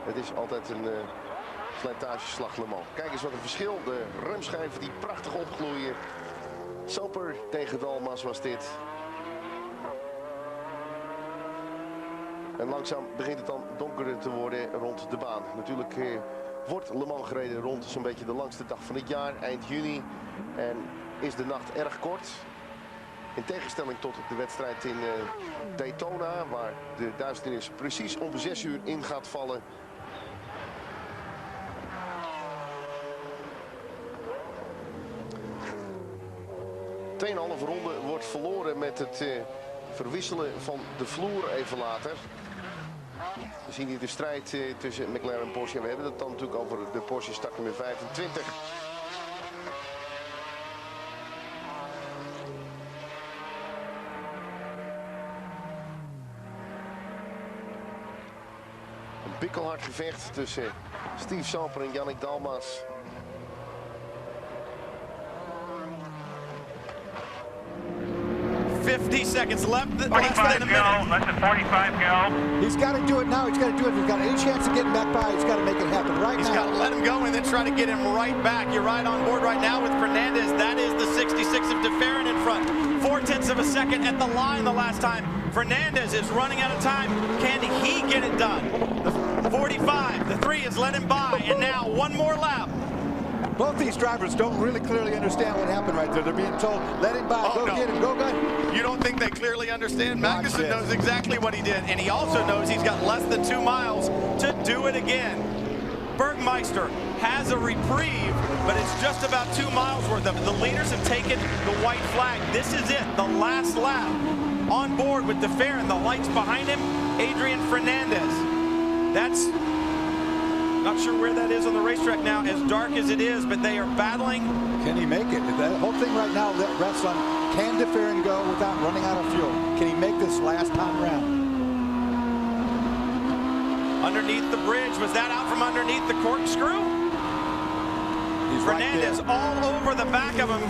Het is altijd een slijtageslag Le Mans. Kijk eens wat een verschil. De remschijven die prachtig opgloeien. Soper tegen Dalmas was dit. En langzaam begint het dan donkerder te worden rond de baan. Natuurlijk wordt Le Mans gereden rond zo'n beetje de langste dag van het jaar, eind juni. En is de nacht erg kort. In tegenstelling tot de wedstrijd in Daytona, waar de duisternis precies om 6 uur in gaat vallen. Tweeënhalve ronde wordt verloren met het verwisselen van de vloer even later. We zien hier de strijd tussen McLaren en Porsche. We hebben het dan natuurlijk over de Porsche startnummer 25. Een bikkelhard gevecht tussen Steve Soper en Yannick Dalmas. Seconds left. 45 go. Less than 45 go. He's got to do it now. He's got to do it. If he's got any chance of getting back by, he's got to make it happen right now. He's got to let him go and then try to get him right back. You're right on board right now with Fernandez. That is the 66 of De Ferran in front. 0.4 of a second at the line the last time. Fernandez is running out of time. Can he get it done? The 45, the 3 has let him by, and now one more lap. Both these drivers don't really clearly understand what happened right there. They're being told, let him by, go get him, go get him. You don't think they clearly understand? Magnussen knows exactly what he did, and he also knows he's got less than 2 miles to do it again. Bergmeister has a reprieve, but it's just about 2 miles worth of it. The leaders have taken the white flag. This is it, the last lap. On board with De Ferran, the lights behind him, Adrian Fernandez. That's not sure where that is on the racetrack now, as dark as it is, but they are battling. Can he make it? The whole thing right now rests on, can De Ferran go without running out of fuel? Can he make this last time round? Underneath the bridge, was that out from underneath the corkscrew? He's Fernandez right all over the back of him.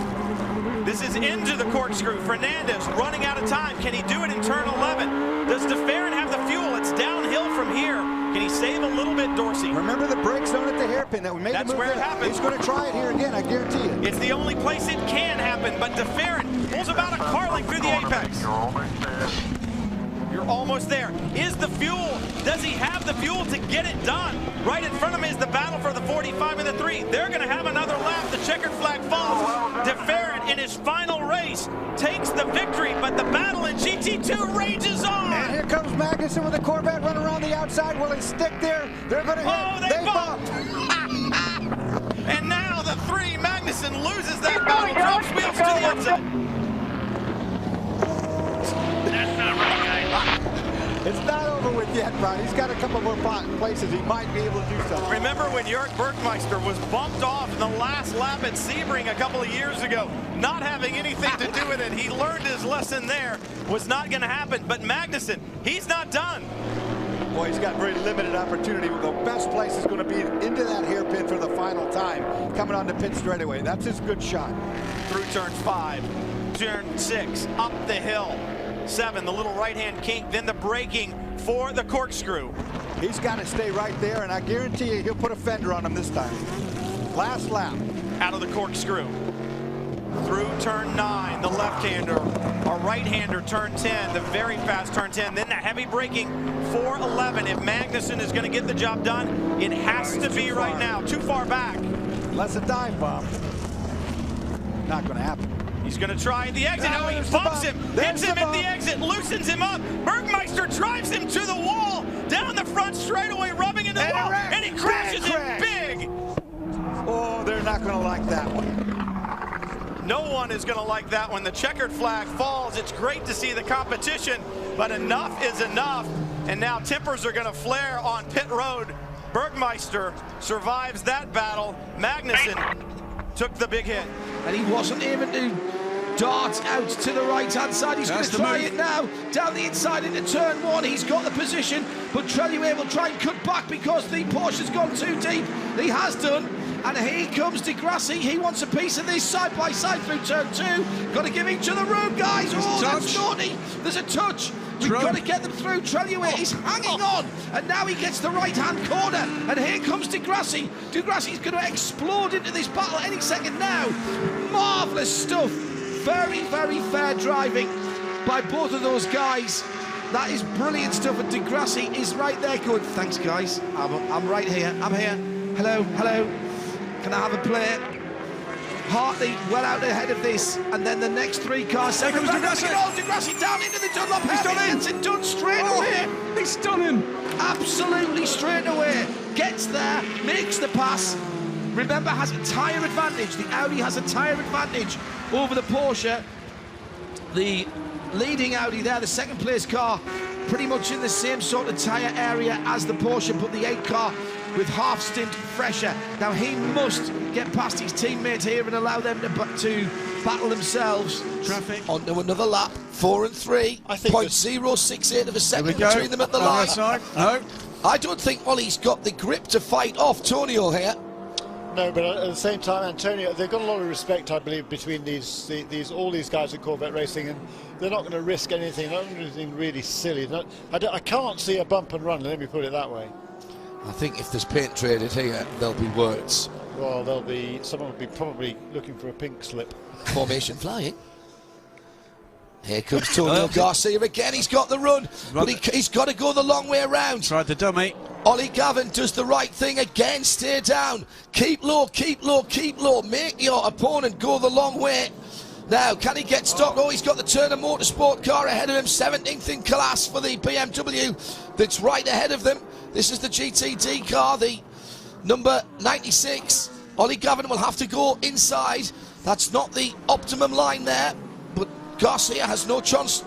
This is into the corkscrew. Fernandez running out of time. Can he do it in turn 11? Does De Ferran have the fuel? It's downhill from here. Can he save a little bit, Dorsey? Remember the brake zone at the hairpin that we made. That's where it happens. He's going to try it here again, I guarantee you. It's the only place it can happen, but De Ferran pulls about a car length through the apex. You're almost there. Is the fuel, does he have the fuel to get it done? Right in front of him is the battle for the 45 and the 3. They're going to have another lap. The checkered flag falls. De Ferran in his final race takes the victory, but the battle in GT2 rages on. And here comes Magnussen with a Corvette running around the outside. Will he stick there? They're going to hit. Oh, they bumped. And now the 3, Magnussen loses that battle, drops wheels to the outside. That's not right, guys. It's not over with yet, Ron. He's got a couple more places he might be able to do something. Remember when Jörg Bergmeister was bumped off in the last lap at Sebring a couple of years ago, not having anything to do with it. He learned his lesson there. Was not going to happen. But Magnussen, he's not done. Boy, he's got very limited opportunity. The best place is going to be into that hairpin for the final time. Coming on the pit straightaway. That's his good shot. Through turn 5, turn 6, up the hill. 7, the little right-hand kink, then the braking for the corkscrew. He's got to stay right there, and I guarantee you he'll put a fender on him this time. Last lap. Out of the corkscrew. Through turn 9, the left-hander. A right-hander, turn 10, the very fast turn 10. Then the heavy braking for 11. If Magnussen is going to get the job done, it has to be right now. Too far back. Unless a dive bomb. Not going to happen. He's going to try at the exit. Oh, he bumps him, hits him at the exit, loosens him up. Bergmeister drives him to the wall, down the front straightaway, rubbing into the wall, and he crashes in big. Oh, they're not going to like that one. No one is going to like that when the checkered flag falls. It's great to see the competition, but enough is enough. And now tempers are going to flare on pit road. Bergmeister survives that battle. Magnussen took the big hit. And he wasn't even to dart out to the right-hand side. He's going to try it now. Down the inside into turn 1. He's got the position, but Trellier will try and cut back because the Porsche's gone too deep. He has done. And here comes Di Grassi. He wants a piece of this side by side through turn 2. Got to give each other room, guys. Oh, that's naughty. There's a touch. We've got to get them through. Treluet is hanging on. And now he gets the right-hand corner. And here comes Di Grassi. Di Grassi's going to explode into this battle any second now. Marvellous stuff. Very, very fair driving by both of those guys. That is brilliant stuff. And Di Grassi is right there going, thanks, guys. I'm right here. I'm here. Hello, hello. Can I have a play? Hartley well out ahead of this, and then the next 3 cars. There comes Di Grassi. Di Grassi down into the Dunlop. He's done straight away. He's stunning. Absolutely straight away. Gets there, makes the pass. Remember, has a tyre advantage. The Audi has a tyre advantage over the Porsche. The leading Audi there, the second place car, pretty much in the same sort of tyre area as the Porsche, but the 8 car with half stint fresher. Now he must get past his teammates here and allow them to battle themselves. Traffic. Onto another lap, 4 and 3. I think 0.068 of a second between them at the line. No. I don't think Ollie's got the grip to fight off Tonio here. No, but at the same time, Antonio, they've got a lot of respect, I believe, between all these guys at Corvette Racing, and they're not going to risk anything, not anything really silly. I can't see a bump and run. Let me put it that way. I think if there's paint traded here, there'll be words. Well, someone will be probably looking for a pink slip. Formation flying. Here comes Tonio Garcia again. He's got the run, but he's got to go the long way around. Tried the dummy. Ollie Gavin does the right thing again. Stay down. Keep low, keep low, keep low. Make your opponent go the long way. Now, can he get stopped? Oh, he's got the Turner Motorsport car ahead of him. 17th in class for the BMW that's right ahead of them. This is the GTD car, the number 96. Ollie Gavin will have to go inside. That's not the optimum line there, but Garcia has no choice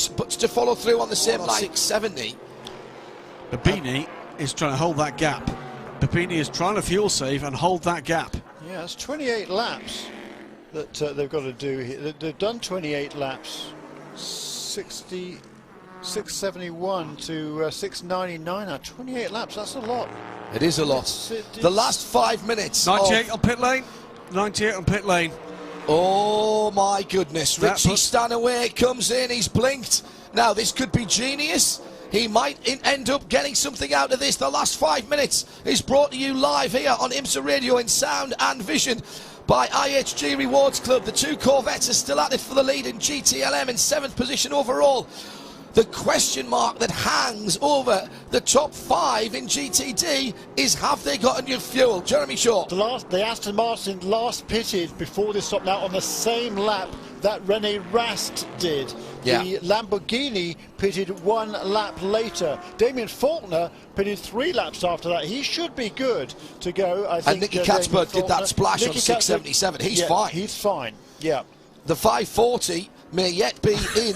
but to follow through on the same line. 670. Babini is trying to hold that gap. Babini is trying to fuel save and hold that gap. Yeah, it's 28 laps that they've got to do here. They've done 28 laps. 671 to 699 now. 28 laps, that's a lot. It is a lot. The last 5 minutes. 98 on pit lane. 98 on pit lane. Oh my goodness. Richie Stanaway comes in. He's blinked. Now this could be genius. He might end up getting something out of this. The last 5 minutes is brought to you live here on IMSA Radio in sound and vision by IHG Rewards Club. The 2 Corvettes are still at it for the lead in GTLM in 7th position overall. The question mark that hangs over the top 5 in GTD is, have they got enough fuel? Jeremy Shaw. The Aston Martin last pitted before this stop now on the same lap that Rene Rast did. Yeah. The Lamborghini pitted 1 lap later. Damien Faulkner pitted 3 laps after that. He should be good to go. I think. And Nicky Katzberg did that splash on 677. He's fine. He's fine. Yeah. The 540 may yet be in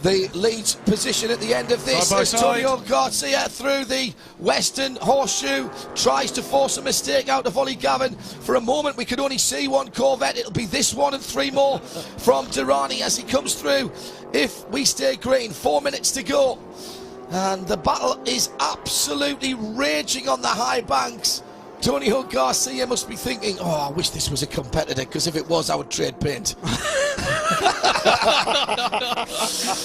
the lead position at the end of this. Tonio Garcia through the Western Horseshoe tries to force a mistake out of Ollie Gavin. For a moment we could only see 1 Corvette. It'll be this one and 3 more from Durrani as he comes through. If we stay green, 4 minutes to go, and the battle is absolutely raging on the high banks. Tonio Garcia must be thinking, oh, I wish this was a competitor, because if it was, I would trade paint.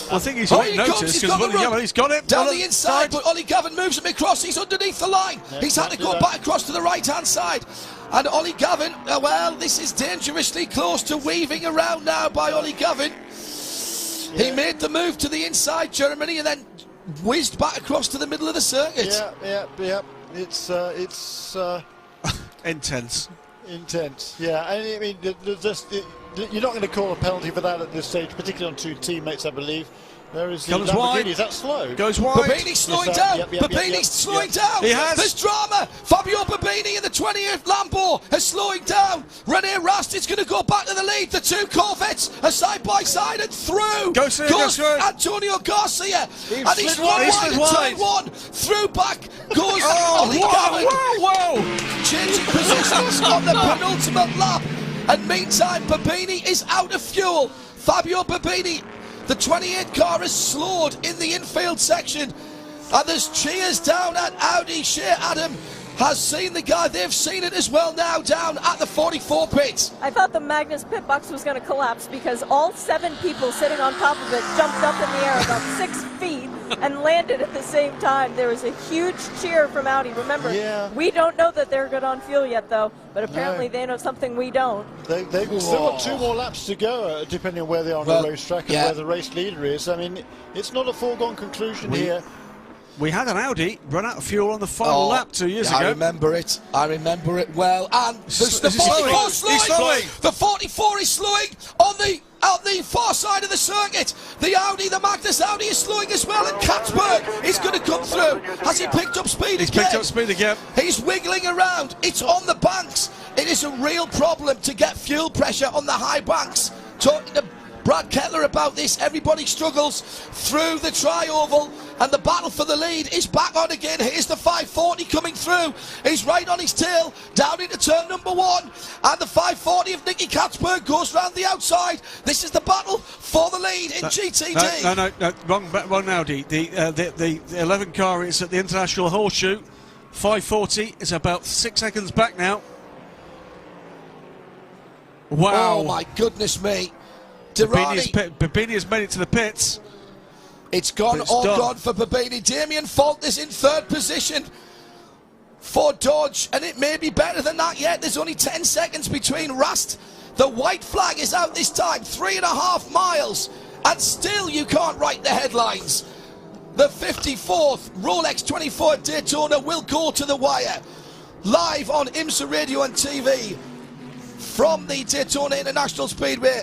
I think he's noticed because he's got it down the inside, but Ollie Gavin moves him across. He's underneath the line. He's had to go back across to the right-hand side. And Ollie Gavin, well, this is dangerously close to weaving around now by Ollie Gavin. Yeah. He made the move to the inside, Germany, and then whizzed back across to the middle of the circuit. Yeah. It's intense. Yeah, I mean, you're not going to call a penalty for that at this stage, particularly on 2 teammates, I believe. There is the Lamborghini. Is that slow? Goes wide. Babini's slowing down. Babini's slowing down. He has. There's drama. Fabio Babini in the 20th Lambo is slowing down. Rene Rast is going to go back to the lead. The 2 Corvettes are side by side and through. Goes Antonio Garcia. And he's wide at turn 1. Through back goes Ollie Gavin. Whoa. Changing positions on the penultimate lap. And meantime, Babini is out of fuel. Fabio Babini, the 28 car, is slowed in the infield section. And there's cheers down at Audi. Shea Adam has seen the guy. They've seen it as well now down at the 44 pit. I thought the Magnus pit box was going to collapse because all 7 people sitting on top of it jumped up in the air about 6 feet and landed at the same time. There was a huge cheer from Audi. Remember, we don't know that they're good on fuel yet, though, but apparently they know something we don't. They've still got 2 more laps to go, depending on where they are on the racetrack and where the race leader is. I mean, it's not a foregone conclusion here. We had an Audi run out of fuel on the final lap 2 years ago. I remember it. I remember it well. And the 44 slowing. The 44 is slowing on the far side of the circuit. The Audi, the Magnus Audi is slowing as well, and Katzberg is going to come through. Has he picked up speed again? He's picked up speed again. He's wiggling around. It's on the banks. It is a real problem to get fuel pressure on the high banks. Talking to Brad Kettler about this, everybody struggles through the tri-oval, and the battle for the lead is back on again. Here's the 540 coming through. He's right on his tail, down into turn number 1, and the 540 of Nicky Katzberg goes round the outside. This is the battle for the lead in GTD. No, wrong Audi. The 11 car is at the International Horseshoe. 540 is about 6 seconds back now. Wow. Oh my goodness me. Babini has made it to the pits. It's gone, gone for Babini. Damien Faulkner's in 3rd position for Dodge, and it may be better than that yet. There's only 10 seconds between Rast. The white flag is out this time, 3.5 miles, and still you can't write the headlines. The 54th Rolex 24 Daytona will go to the wire. Live on IMSA Radio and TV from the Daytona International Speedway.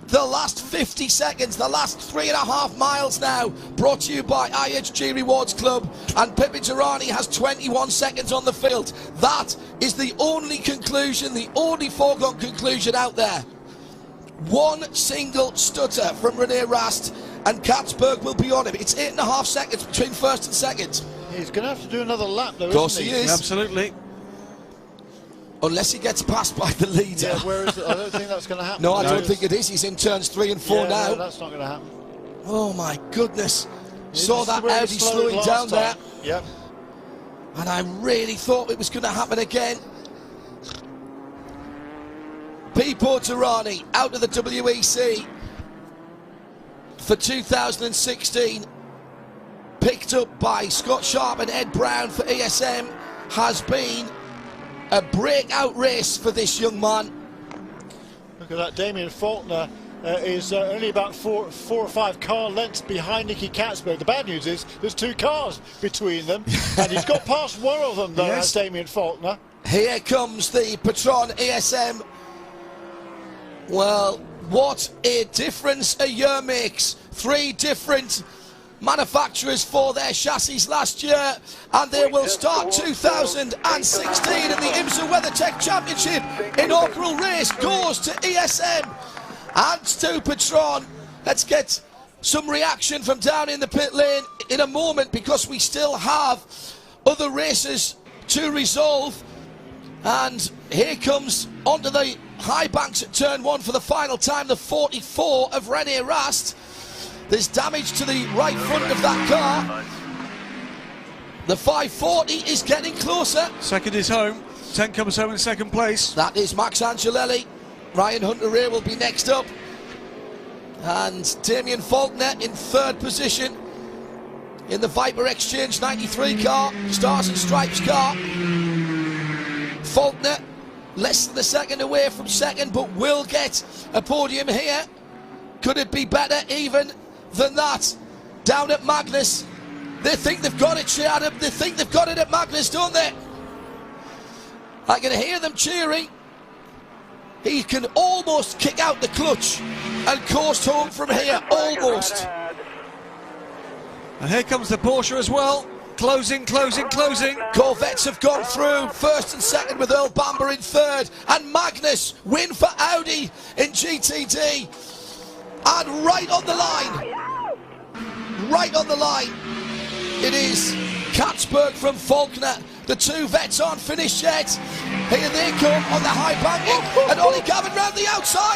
The last 50 seconds, the last 3.5 miles now, brought to you by IHG Rewards Club, and Pipi Girani has 21 seconds on the field. That is the only conclusion, the only foregone conclusion out there. One single stutter from Rene Rast, and Katzberg will be on him. It's 8.5 seconds between 1st and 2nd. He's going to have to do another lap, though, of course isn't he is. Absolutely. Unless he gets passed by the leader. Yeah, where is it? I don't think that's going to happen. No, I don't think it is. He's in turns 3 and 4 now. No, that's not going to happen. Oh my goodness. Saw that Audi slowing down there. Yep. And I really thought it was going to happen again. Pipo Tirani out of the WEC for 2016. Picked up by Scott Sharp and Ed Brown for ESM. Has been a breakout race for this young man. Look at that. Damien Faulkner is only about four or five car lengths behind Nicky Katzberg. The bad news is there's 2 cars between them, and he's got past one of them, though, as Damien Faulkner. Here comes the Patron ESM. Well, what a difference a year makes. 3 different manufacturers for their chassis last year, and they will start 2016 in the IMSA WeatherTech Championship. Inaugural race goes to ESM and to Patron. Let's get some reaction from down in the pit lane in a moment, because we still have other races to resolve. And here comes onto the high banks at turn 1 for the final time, the 44 of Rene Rast. There's damage to the right front of that car. The 540 is getting closer. 2nd is home. 10 comes home in 2nd place. That is Max Angelelli. Ryan Hunter-Reay will be next up. And Damien Faulkner in 3rd position in the Viper Exchange 93 car, Stars and Stripes car. Faulkner less than a second away from 2nd, but will get a podium here. Could it be better even than that? Down at Magnus, they think they've got it, Adam. They think they've got it at Magnus, don't they? I can hear them cheering. He can almost kick out the clutch and coast home from here, almost. And here comes the Porsche as well. Closing. Corvettes have gone through 1st and 2nd, with Earl Bamber in 3rd. And Magnus win for Audi in GTD. And right on the line, it is Katzberg from Faulkner. The 2 vets aren't finished yet. Here they come on the high banking, and Ollie Gavin round the outside.